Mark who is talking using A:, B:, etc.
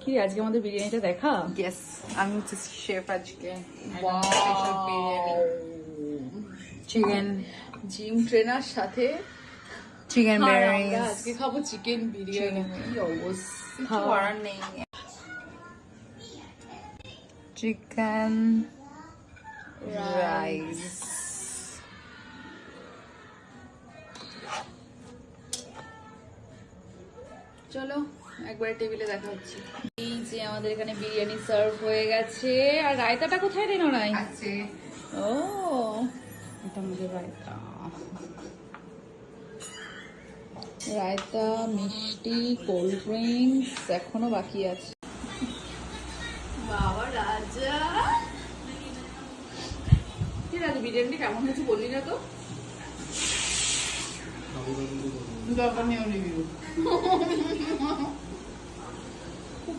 A: কি রে, আজকে আমাদের বিরিয়ানিটা দেখা।
B: ইয়েস, আমি হচ্ছে শেফ আজকে। চিকেন
A: জিম ট্রেনার সাথে
B: চিকেন
A: আর
B: বিরিয়ানি
A: আমরা আজকে খাবো চিকেন বিরিয়ানি। কি অবস্থা!
B: করার নেই। Chicken rice.
A: চলো একবারে টেবিলে দেখা হচ্ছে। এই যে আমাদের এখানে বিরিয়ানি সার্ভ হয়ে গেছে। আর রায়তাটা কোথায় রে নড়াই?
B: আছে
A: ও, এটা আমাদের রায়তা। রায়তা, মিষ্টি, কোল্ড ড্রিঙ্কস এখনো বাকি আছে। বাবা রাজা, কি রাজা বিরিয়ানিটা কেমন হয়েছে বললি না তো?
B: দরকার নেই রিভিউ।